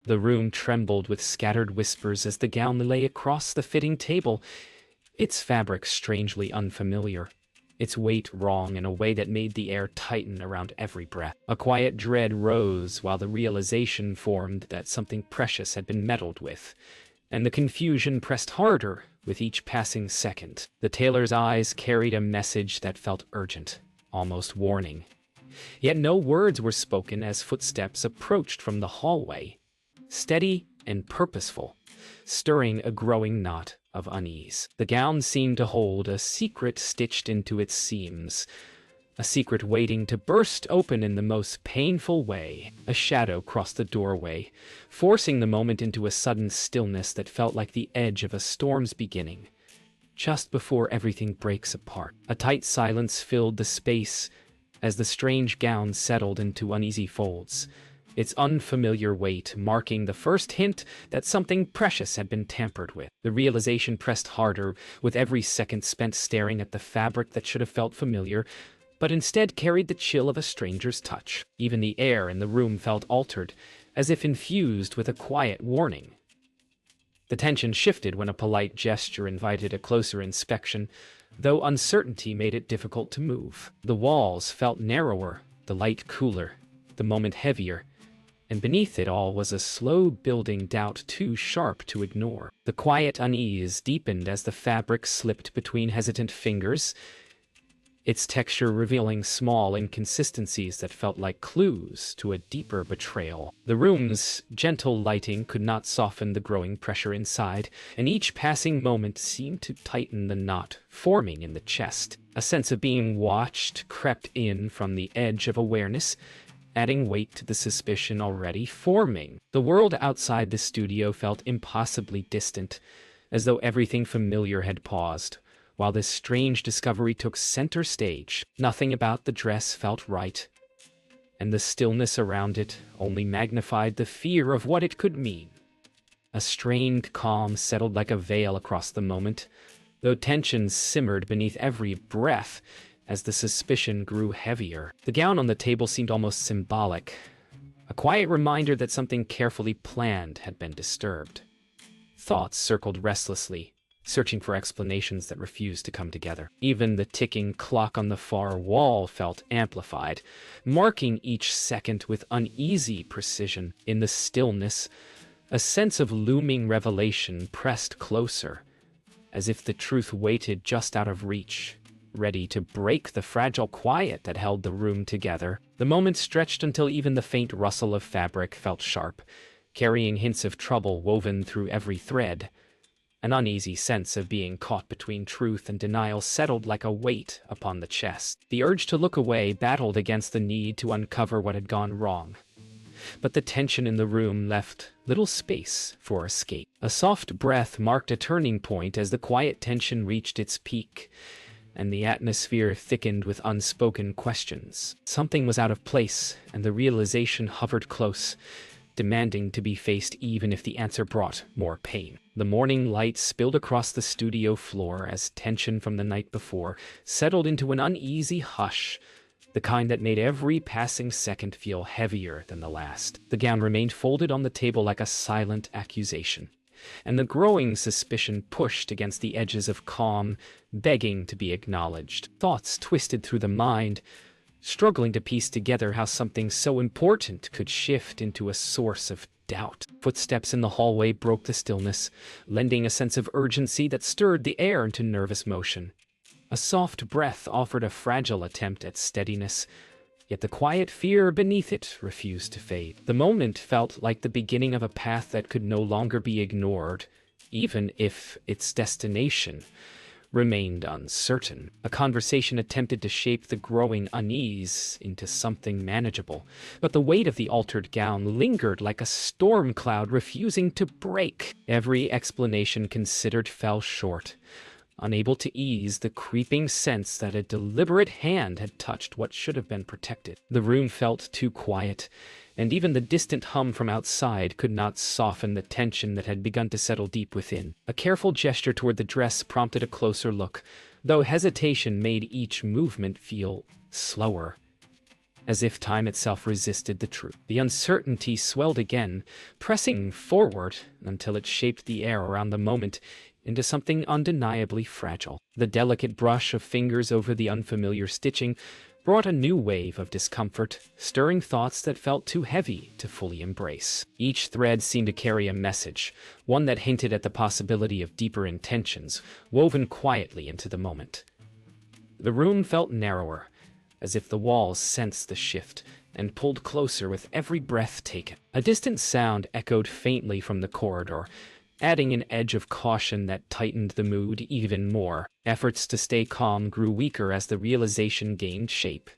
The room trembled with scattered whispers as the gown lay across the fitting table, its fabric strangely unfamiliar, its weight wrong in a way that made the air tighten around every breath. A quiet dread rose while the realization formed that something precious had been meddled with, and the confusion pressed harder with each passing second. The tailor's eyes carried a message that felt urgent, almost warning. Yet no words were spoken as footsteps approached from the hallway, steady and purposeful, stirring a growing knot of unease. The gown seemed to hold a secret stitched into its seams, a secret waiting to burst open in the most painful way. A shadow crossed the doorway, forcing the moment into a sudden stillness that felt like the edge of a storm's beginning, just before everything breaks apart. A tight silence filled the space as the strange gown settled into uneasy folds, its unfamiliar weight marking the first hint that something precious had been tampered with. The realization pressed harder with every second spent staring at the fabric that should have felt familiar, but instead carried the chill of a stranger's touch. Even the air in the room felt altered, as if infused with a quiet warning. The tension shifted when a polite gesture invited a closer inspection, though uncertainty made it difficult to move. The walls felt narrower, the light cooler, the moment heavier, and beneath it all was a slow-building doubt too sharp to ignore. The quiet unease deepened as the fabric slipped between hesitant fingers, its texture revealing small inconsistencies that felt like clues to a deeper betrayal. The room's gentle lighting could not soften the growing pressure inside, and each passing moment seemed to tighten the knot forming in the chest. A sense of being watched crept in from the edge of awareness, adding weight to the suspicion already forming. The world outside the studio felt impossibly distant, as though everything familiar had paused, while this strange discovery took center stage. Nothing about the dress felt right, and the stillness around it only magnified the fear of what it could mean. A strained calm settled like a veil across the moment, though tensions simmered beneath every breath as the suspicion grew heavier. The gown on the table seemed almost symbolic, a quiet reminder that something carefully planned had been disturbed. Thoughts circled restlessly, searching for explanations that refused to come together. Even the ticking clock on the far wall felt amplified, marking each second with uneasy precision. In the stillness, a sense of looming revelation pressed closer, as if the truth waited just out of reach, ready to break the fragile quiet that held the room together. The moment stretched until even the faint rustle of fabric felt sharp, carrying hints of trouble woven through every thread. An uneasy sense of being caught between truth and denial settled like a weight upon the chest. The urge to look away battled against the need to uncover what had gone wrong, but the tension in the room left little space for escape. A soft breath marked a turning point as the quiet tension reached its peak, and the atmosphere thickened with unspoken questions. Something was out of place, and the realization hovered close, demanding to be faced even if the answer brought more pain. The morning light spilled across the studio floor as tension from the night before settled into an uneasy hush, the kind that made every passing second feel heavier than the last. The gown remained folded on the table like a silent accusation, and the growing suspicion pushed against the edges of calm, begging to be acknowledged. Thoughts twisted through the mind, struggling to piece together how something so important could shift into a source of doubt. Footsteps in the hallway broke the stillness, lending a sense of urgency that stirred the air into nervous motion. A soft breath offered a fragile attempt at steadiness, yet the quiet fear beneath it refused to fade. The moment felt like the beginning of a path that could no longer be ignored, even if its destination remained uncertain. A conversation attempted to shape the growing unease into something manageable, but the weight of the altered gown lingered like a storm cloud refusing to break. Every explanation considered fell short, unable to ease the creeping sense that a deliberate hand had touched what should have been protected. The room felt too quiet, and even the distant hum from outside could not soften the tension that had begun to settle deep within. A careful gesture toward the dress prompted a closer look, though hesitation made each movement feel slower, as if time itself resisted the truth. The uncertainty swelled again, pressing forward until it shaped the air around the moment into something undeniably fragile. The delicate brush of fingers over the unfamiliar stitching brought a new wave of discomfort, stirring thoughts that felt too heavy to fully embrace. Each thread seemed to carry a message, one that hinted at the possibility of deeper intentions, woven quietly into the moment. The room felt narrower, as if the walls sensed the shift and pulled closer with every breath taken. A distant sound echoed faintly from the corridor, adding an edge of caution that tightened the mood even more. Efforts to stay calm grew weaker as the realization gained shape,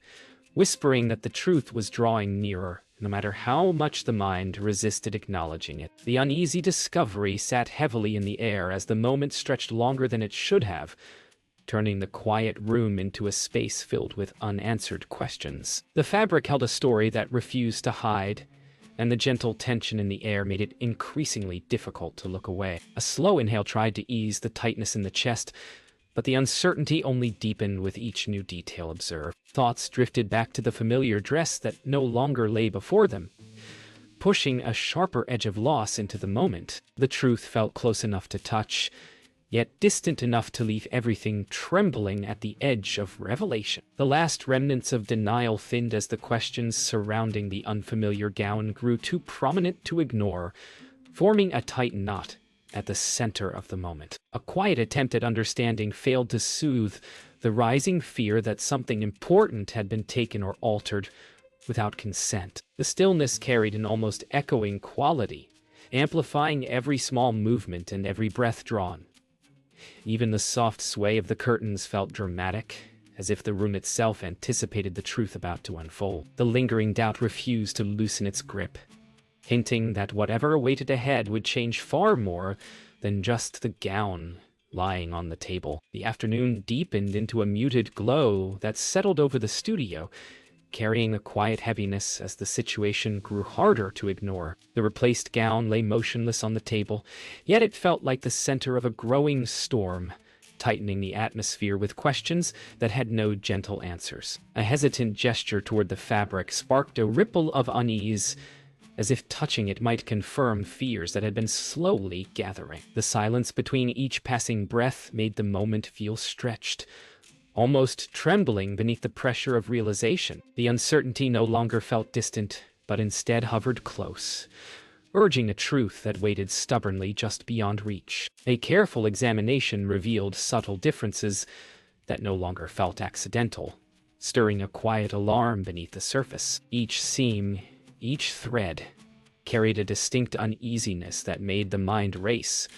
whispering that the truth was drawing nearer, no matter how much the mind resisted acknowledging it. The uneasy discovery sat heavily in the air as the moment stretched longer than it should have, turning the quiet room into a space filled with unanswered questions. The fabric held a story that refused to hide, and the gentle tension in the air made it increasingly difficult to look away. A slow inhale tried to ease the tightness in the chest, but the uncertainty only deepened with each new detail observed. Thoughts drifted back to the familiar dress that no longer lay before them, pushing a sharper edge of loss into the moment. The truth felt close enough to touch, yet distant enough to leave everything trembling at the edge of revelation. The last remnants of denial thinned as the questions surrounding the unfamiliar gown grew too prominent to ignore, forming a tight knot at the center of the moment. A quiet attempt at understanding failed to soothe the rising fear that something important had been taken or altered without consent. The stillness carried an almost echoing quality, amplifying every small movement and every breath drawn. Even the soft sway of the curtains felt dramatic, as if the room itself anticipated the truth about to unfold. The lingering doubt refused to loosen its grip, hinting that whatever awaited ahead would change far more than just the gown lying on the table. The afternoon deepened into a muted glow that settled over the studio, carrying a quiet heaviness as the situation grew harder to ignore. The replaced gown lay motionless on the table, yet it felt like the center of a growing storm, tightening the atmosphere with questions that had no gentle answers. A hesitant gesture toward the fabric sparked a ripple of unease, as if touching it might confirm fears that had been slowly gathering. The silence between each passing breath made the moment feel stretched, almost trembling beneath the pressure of realization. The uncertainty no longer felt distant, but instead hovered close, urging a truth that waited stubbornly just beyond reach. A careful examination revealed subtle differences that no longer felt accidental, stirring a quiet alarm beneath the surface. Each seam, each thread, carried a distinct uneasiness that made the mind race,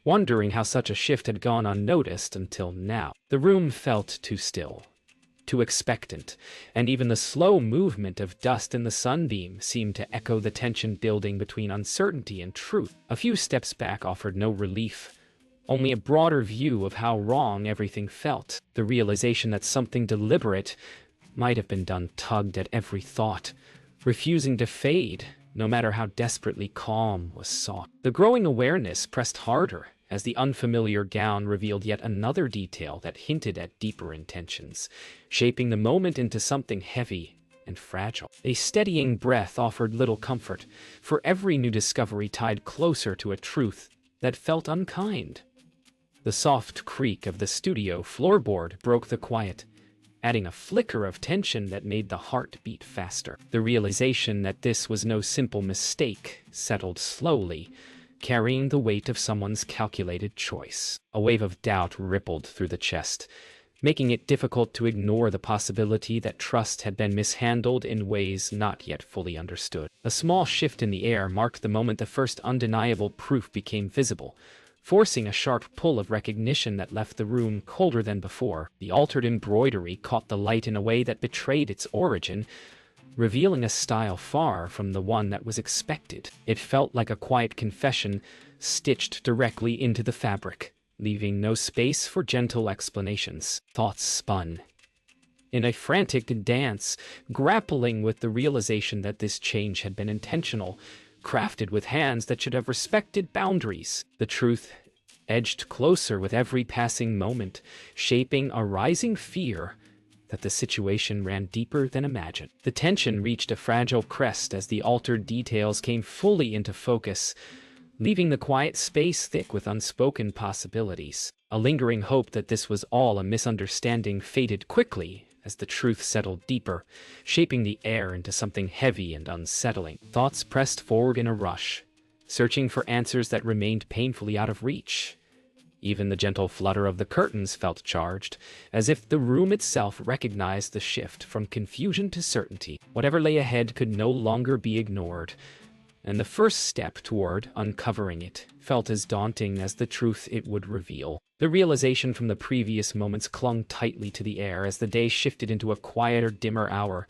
wondering how such a shift had gone unnoticed until now. The room felt too still, too expectant, and even the slow movement of dust in the sunbeam seemed to echo the tension building between uncertainty and truth. A few steps back offered no relief, only a broader view of how wrong everything felt. The realization that something deliberate might have been done tugged at every thought, refusing to fade, no matter how desperately calm was sought. The growing awareness pressed harder as the unfamiliar gown revealed yet another detail that hinted at deeper intentions, shaping the moment into something heavy and fragile. A steadying breath offered little comfort, for every new discovery tied closer to a truth that felt unkind. The soft creak of the studio floorboard broke the quiet, adding a flicker of tension that made the heart beat faster. The realization that this was no simple mistake settled slowly, carrying the weight of someone's calculated choice. A wave of doubt rippled through the chest, making it difficult to ignore the possibility that trust had been mishandled in ways not yet fully understood. A small shift in the air marked the moment the first undeniable proof became visible, forcing a sharp pull of recognition that left the room colder than before. The altered embroidery caught the light in a way that betrayed its origin, revealing a style far from the one that was expected. It felt like a quiet confession stitched directly into the fabric, leaving no space for gentle explanations. Thoughts spun in a frantic dance, grappling with the realization that this change had been intentional, crafted with hands that should have respected boundaries. The truth edged closer with every passing moment, shaping a rising fear that the situation ran deeper than imagined. The tension reached a fragile crest as the altered details came fully into focus, leaving the quiet space thick with unspoken possibilities. A lingering hope that this was all a misunderstanding faded quickly as the truth settled deeper, shaping the air into something heavy and unsettling. Thoughts pressed forward in a rush, searching for answers that remained painfully out of reach. Even the gentle flutter of the curtains felt charged, as if the room itself recognized the shift from confusion to certainty. Whatever lay ahead could no longer be ignored, and the first step toward uncovering it felt as daunting as the truth it would reveal. The realization from the previous moments clung tightly to the air as the day shifted into a quieter, dimmer hour,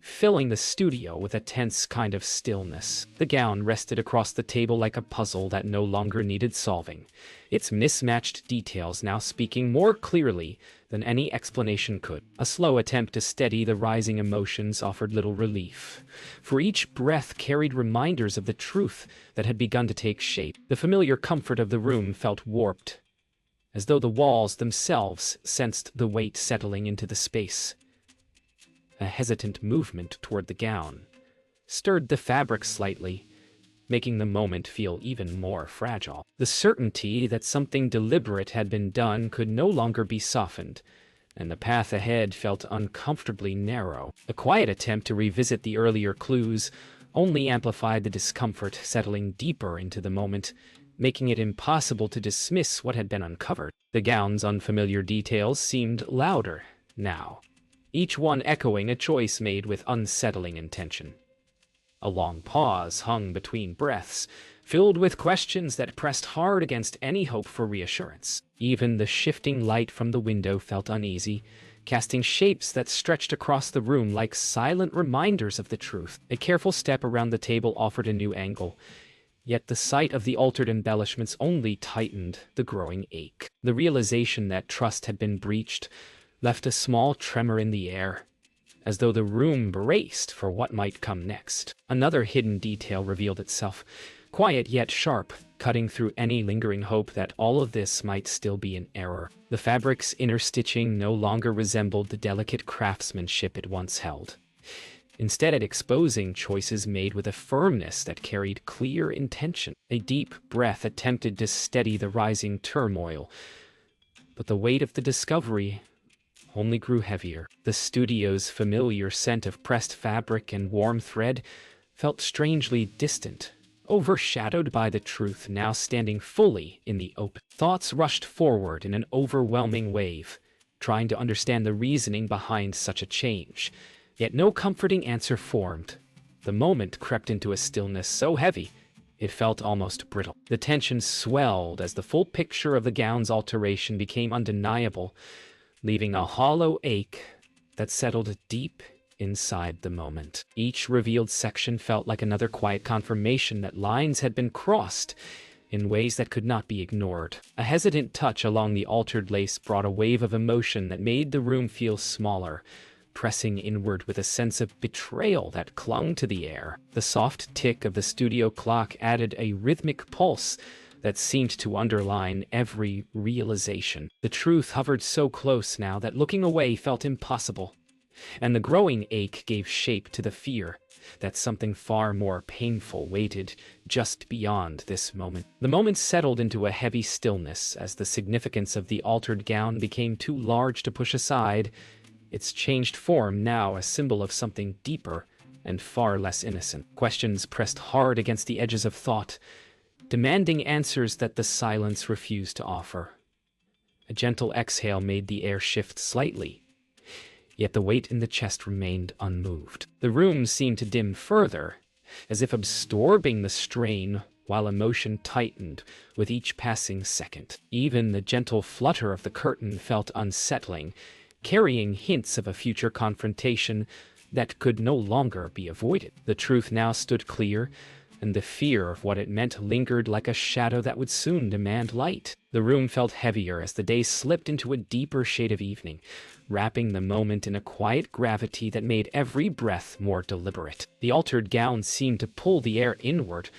filling the studio with a tense kind of stillness. The gown rested across the table like a puzzle that no longer needed solving, its mismatched details now speaking more clearly than any explanation could. A slow attempt to steady the rising emotions offered little relief, for each breath carried reminders of the truth that had begun to take shape. The familiar comfort of the room felt warped, as though the walls themselves sensed the weight settling into the space. A hesitant movement toward the gown stirred the fabric slightly, making the moment feel even more fragile. The certainty that something deliberate had been done could no longer be softened, and the path ahead felt uncomfortably narrow. A quiet attempt to revisit the earlier clues only amplified the discomfort, settling deeper into the moment, making it impossible to dismiss what had been uncovered. The gown's unfamiliar details seemed louder now, each one echoing a choice made with unsettling intention. A long pause hung between breaths, filled with questions that pressed hard against any hope for reassurance. Even the shifting light from the window felt uneasy, casting shapes that stretched across the room like silent reminders of the truth. A careful step around the table offered a new angle, yet the sight of the altered embellishments only tightened the growing ache. The realization that trust had been breached left a small tremor in the air, as though the room braced for what might come next. Another hidden detail revealed itself, quiet yet sharp, cutting through any lingering hope that all of this might still be an error. The fabric's inner stitching no longer resembled the delicate craftsmanship it once held, instead exposing choices made with a firmness that carried clear intention. A deep breath attempted to steady the rising turmoil, but the weight of the discovery only grew heavier. The studio's familiar scent of pressed fabric and warm thread felt strangely distant, overshadowed by the truth now standing fully in the open. Thoughts rushed forward in an overwhelming wave, trying to understand the reasoning behind such a change, yet no comforting answer formed. The moment crept into a stillness so heavy it felt almost brittle. The tension swelled as the full picture of the gown's alteration became undeniable, leaving a hollow ache that settled deep inside the moment. Each revealed section felt like another quiet confirmation that lines had been crossed in ways that could not be ignored. A hesitant touch along the altered lace brought a wave of emotion that made the room feel smaller, pressing inward with a sense of betrayal that clung to the air. The soft tick of the studio clock added a rhythmic pulse that seemed to underline every realization. The truth hovered so close now that looking away felt impossible, and the growing ache gave shape to the fear that something far more painful waited just beyond this moment. The moment settled into a heavy stillness as the significance of the altered gown became too large to push aside, its changed form now a symbol of something deeper and far less innocent. Questions pressed hard against the edges of thought, demanding answers that the silence refused to offer. A gentle exhale made the air shift slightly, yet the weight in the chest remained unmoved. The room seemed to dim further, as if absorbing the strain, while emotion tightened with each passing second. Even the gentle flutter of the curtain felt unsettling, carrying hints of a future confrontation that could no longer be avoided. The truth now stood clear, and the fear of what it meant lingered like a shadow that would soon demand light. The room felt heavier as the day slipped into a deeper shade of evening, wrapping the moment in a quiet gravity that made every breath more deliberate. The altered gown seemed to pull the air inward,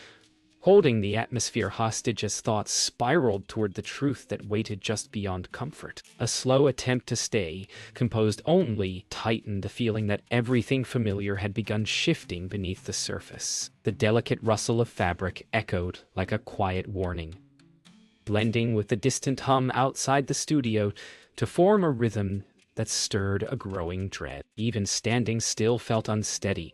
holding the atmosphere hostage as thoughts spiraled toward the truth that waited just beyond comfort. A slow attempt to stay composed only tightened the feeling that everything familiar had begun shifting beneath the surface. The delicate rustle of fabric echoed like a quiet warning, blending with the distant hum outside the studio to form a rhythm that stirred a growing dread. Even standing still felt unsteady,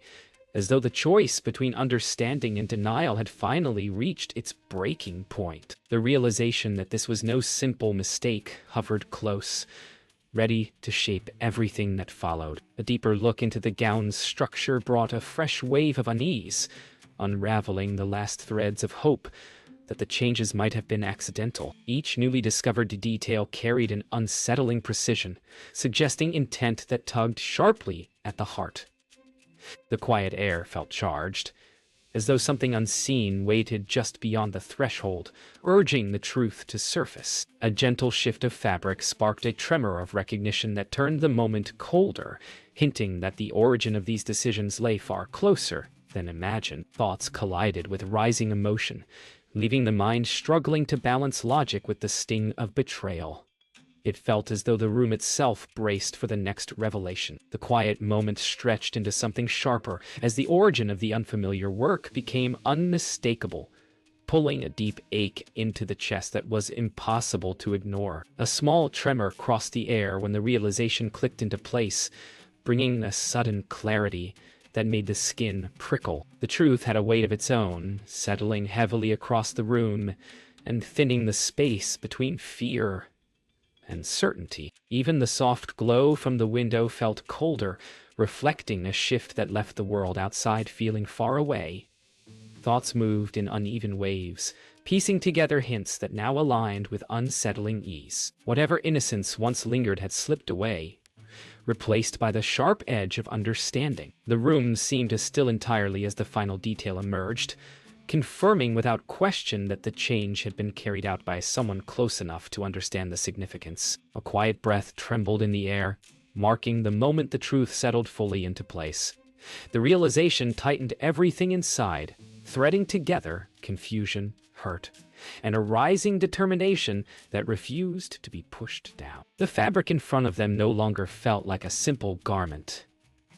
as though the choice between understanding and denial had finally reached its breaking point. The realization that this was no simple mistake hovered close, ready to shape everything that followed. A deeper look into the gown's structure brought a fresh wave of unease, unraveling the last threads of hope that the changes might have been accidental. Each newly discovered detail carried an unsettling precision, suggesting intent that tugged sharply at the heart. The quiet air felt charged, as though something unseen waited just beyond the threshold, urging the truth to surface. A gentle shift of fabric sparked a tremor of recognition that turned the moment colder, hinting that the origin of these decisions lay far closer than imagined. Thoughts collided with rising emotion, leaving the mind struggling to balance logic with the sting of betrayal. It felt as though the room itself braced for the next revelation. The quiet moment stretched into something sharper as the origin of the unfamiliar work became unmistakable, pulling a deep ache into the chest that was impossible to ignore. A small tremor crossed the air when the realization clicked into place, bringing a sudden clarity that made the skin prickle. The truth had a weight of its own, settling heavily across the room and thinning the space between fear and certainty. Even the soft glow from the window felt colder, reflecting a shift that left the world outside feeling far away. Thoughts moved in uneven waves, piecing together hints that now aligned with unsettling ease. Whatever innocence once lingered had slipped away, replaced by the sharp edge of understanding. The room seemed as still entirely as the final detail emerged, confirming without question that the change had been carried out by someone close enough to understand the significance. A quiet breath trembled in the air, marking the moment the truth settled fully into place. The realization tightened everything inside, threading together confusion, hurt, and a rising determination that refused to be pushed down. The fabric in front of them no longer felt like a simple garment,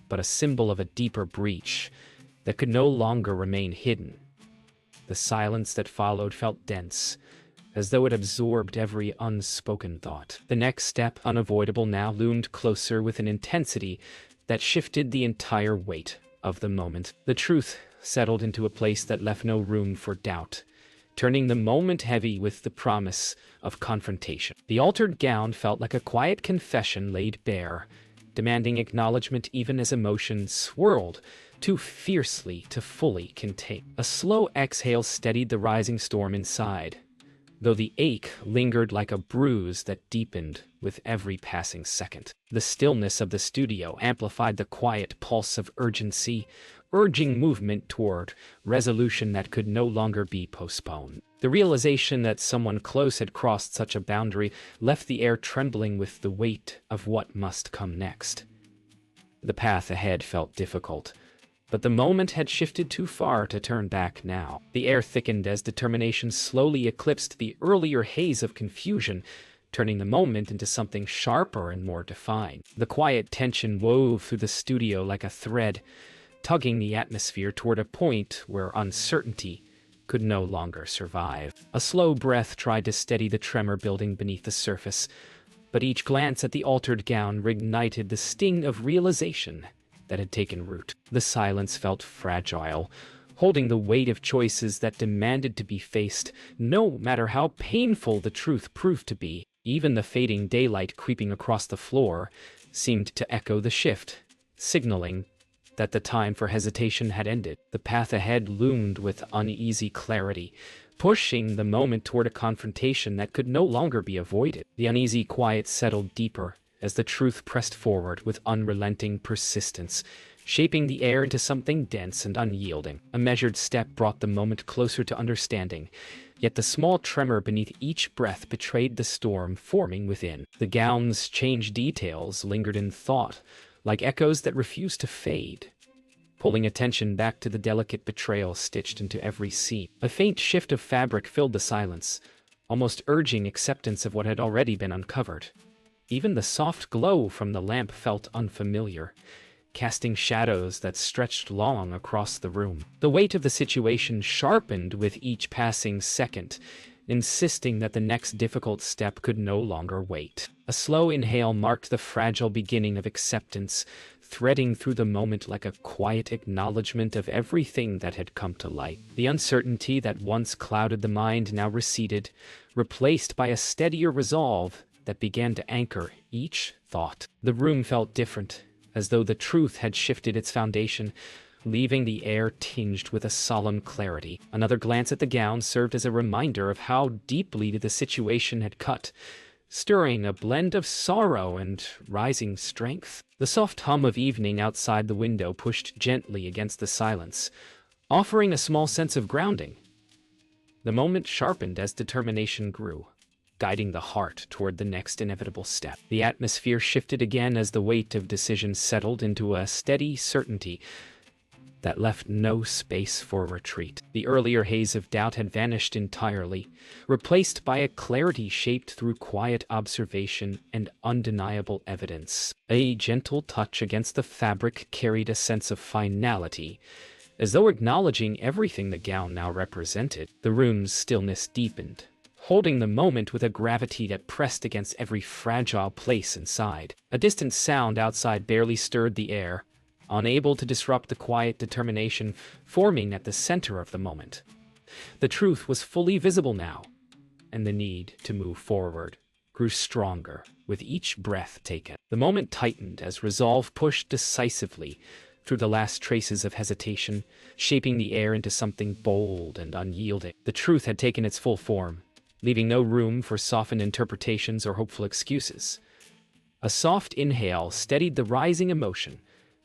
but a symbol of a deeper breach that could no longer remain hidden. The silence that followed felt dense, as though it absorbed every unspoken thought. The next step, unavoidable now, loomed closer with an intensity that shifted the entire weight of the moment. The truth settled into a place that left no room for doubt, turning the moment heavy with the promise of confrontation. The altered gown felt like a quiet confession laid bare, demanding acknowledgement even as emotion swirled too fiercely to fully contain. A slow exhale steadied the rising storm inside, though the ache lingered like a bruise that deepened with every passing second. The stillness of the studio amplified the quiet pulse of urgency, urging movement toward resolution that could no longer be postponed. The realization that someone close had crossed such a boundary left the air trembling with the weight of what must come next. The path ahead felt difficult, but the moment had shifted too far to turn back now. The air thickened as determination slowly eclipsed the earlier haze of confusion, turning the moment into something sharper and more defined. The quiet tension wove through the studio like a thread, tugging the atmosphere toward a point where uncertainty could no longer survive. A slow breath tried to steady the tremor building beneath the surface, but each glance at the altered gown reignited the sting of realization that had taken root. The silence felt fragile, holding the weight of choices that demanded to be faced, no matter how painful the truth proved to be. Even the fading daylight creeping across the floor seemed to echo the shift, signaling that the time for hesitation had ended. The path ahead loomed with uneasy clarity, pushing the moment toward a confrontation that could no longer be avoided. The uneasy quiet settled deeper as the truth pressed forward with unrelenting persistence, shaping the air into something dense and unyielding. A measured step brought the moment closer to understanding, yet the small tremor beneath each breath betrayed the storm forming within. The gown's changed details lingered in thought, like echoes that refused to fade, pulling attention back to the delicate betrayal stitched into every seam. A faint shift of fabric filled the silence, almost urging acceptance of what had already been uncovered. Even the soft glow from the lamp felt unfamiliar, casting shadows that stretched long across the room. The weight of the situation sharpened with each passing second, insisting that the next difficult step could no longer wait. A slow inhale marked the fragile beginning of acceptance, threading through the moment like a quiet acknowledgement of everything that had come to light. The uncertainty that once clouded the mind now receded, replaced by a steadier resolve that began to anchor each thought. The room felt different, as though the truth had shifted its foundation, leaving the air tinged with a solemn clarity. Another glance at the gown served as a reminder of how deeply the situation had cut, stirring a blend of sorrow and rising strength. The soft hum of evening outside the window pushed gently against the silence, offering a small sense of grounding. The moment sharpened as determination grew, guiding the heart toward the next inevitable step. The atmosphere shifted again as the weight of decision settled into a steady certainty that left no space for retreat. The earlier haze of doubt had vanished entirely, replaced by a clarity shaped through quiet observation and undeniable evidence. A gentle touch against the fabric carried a sense of finality, as though acknowledging everything the gown now represented. The room's stillness deepened, holding the moment with a gravity that pressed against every fragile place inside. A distant sound outside barely stirred the air, unable to disrupt the quiet determination forming at the center of the moment. The truth was fully visible now, and the need to move forward grew stronger with each breath taken. The moment tightened as resolve pushed decisively through the last traces of hesitation, shaping the air into something bold and unyielding. The truth had taken its full form, leaving no room for softened interpretations or hopeful excuses. A soft inhale steadied the rising emotion,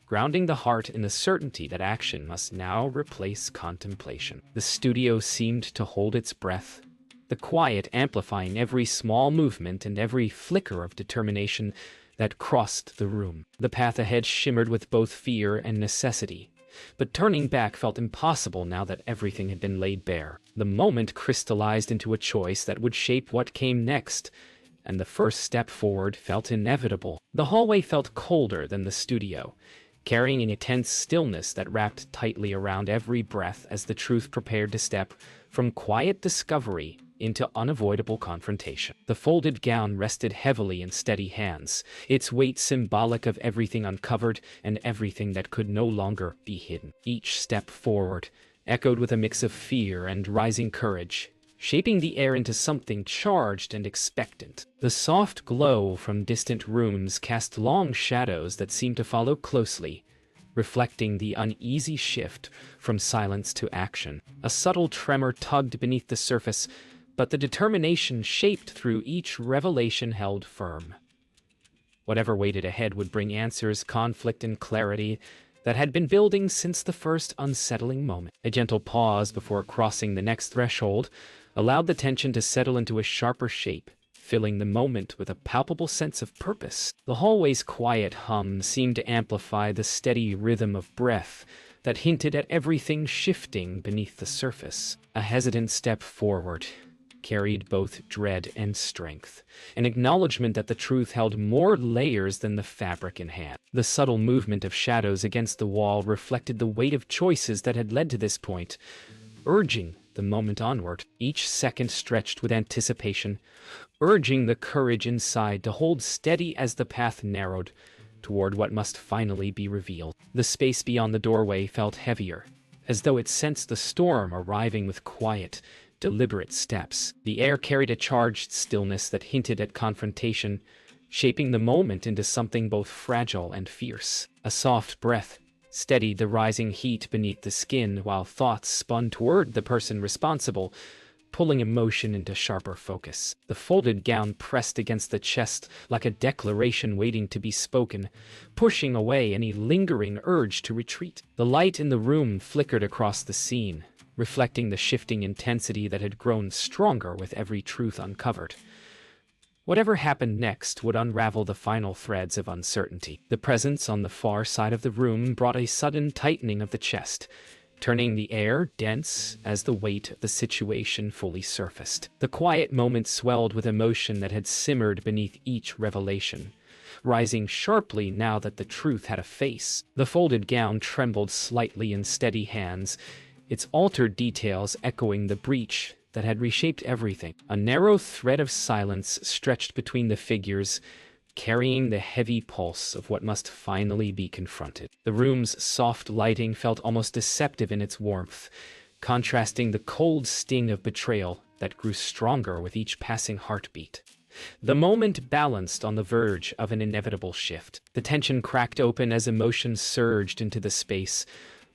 grounding the heart in the certainty that action must now replace contemplation. The studio seemed to hold its breath, the quiet amplifying every small movement and every flicker of determination that crossed the room. The path ahead shimmered with both fear and necessity, but turning back felt impossible now that everything had been laid bare. The moment crystallized into a choice that would shape what came next, and the first step forward felt inevitable. The hallway felt colder than the studio, carrying an intense stillness that wrapped tightly around every breath as the truth prepared to step from quiet discovery into unavoidable confrontation. The folded gown rested heavily in steady hands, its weight symbolic of everything uncovered and everything that could no longer be hidden. Each step forward echoed with a mix of fear and rising courage, shaping the air into something charged and expectant. The soft glow from distant rooms cast long shadows that seemed to follow closely, reflecting the uneasy shift from silence to action. A subtle tremor tugged beneath the surface, but the determination shaped through each revelation held firm. Whatever waited ahead would bring answers, conflict, and clarity that had been building since the first unsettling moment. A gentle pause before crossing the next threshold allowed the tension to settle into a sharper shape, filling the moment with a palpable sense of purpose. The hallway's quiet hum seemed to amplify the steady rhythm of breath that hinted at everything shifting beneath the surface. A hesitant step forward carried both dread and strength, an acknowledgement that the truth held more layers than the fabric in hand. The subtle movement of shadows against the wall reflected the weight of choices that had led to this point, urging the moment onward. Each second stretched with anticipation, urging the courage inside to hold steady as the path narrowed toward what must finally be revealed. The space beyond the doorway felt heavier, as though it sensed the storm arriving with quiet, deliberate steps. The air carried a charged stillness that hinted at confrontation, shaping the moment into something both fragile and fierce. A soft breath steadied the rising heat beneath the skin while thoughts spun toward the person responsible, pulling emotion into sharper focus. The folded gown pressed against the chest like a declaration waiting to be spoken, pushing away any lingering urge to retreat. The light in the room flickered across the scene, reflecting the shifting intensity that had grown stronger with every truth uncovered. Whatever happened next would unravel the final threads of uncertainty. The presence on the far side of the room brought a sudden tightening of the chest, turning the air dense as the weight of the situation fully surfaced. The quiet moment swelled with emotion that had simmered beneath each revelation, rising sharply now that the truth had a face. The folded gown trembled slightly in steady hands, its altered details echoing the breach that had reshaped everything. A narrow thread of silence stretched between the figures, carrying the heavy pulse of what must finally be confronted. The room's soft lighting felt almost deceptive in its warmth, contrasting the cold sting of betrayal that grew stronger with each passing heartbeat. The moment balanced on the verge of an inevitable shift. The tension cracked open as emotions surged into the space,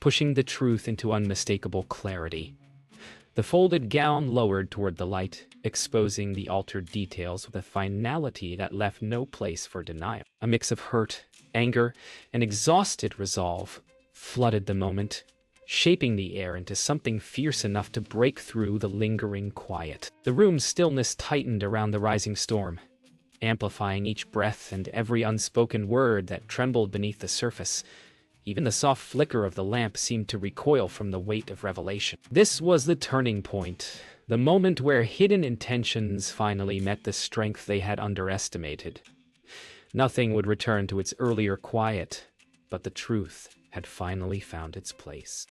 pushing the truth into unmistakable clarity. The folded gown lowered toward the light, exposing the altered details with a finality that left no place for denial. A mix of hurt, anger, and exhausted resolve flooded the moment, shaping the air into something fierce enough to break through the lingering quiet. The room's stillness tightened around the rising storm, amplifying each breath and every unspoken word that trembled beneath the surface. Even the soft flicker of the lamp seemed to recoil from the weight of revelation. This was the turning point, the moment where hidden intentions finally met the strength they had underestimated. Nothing would return to its earlier quiet, but the truth had finally found its place.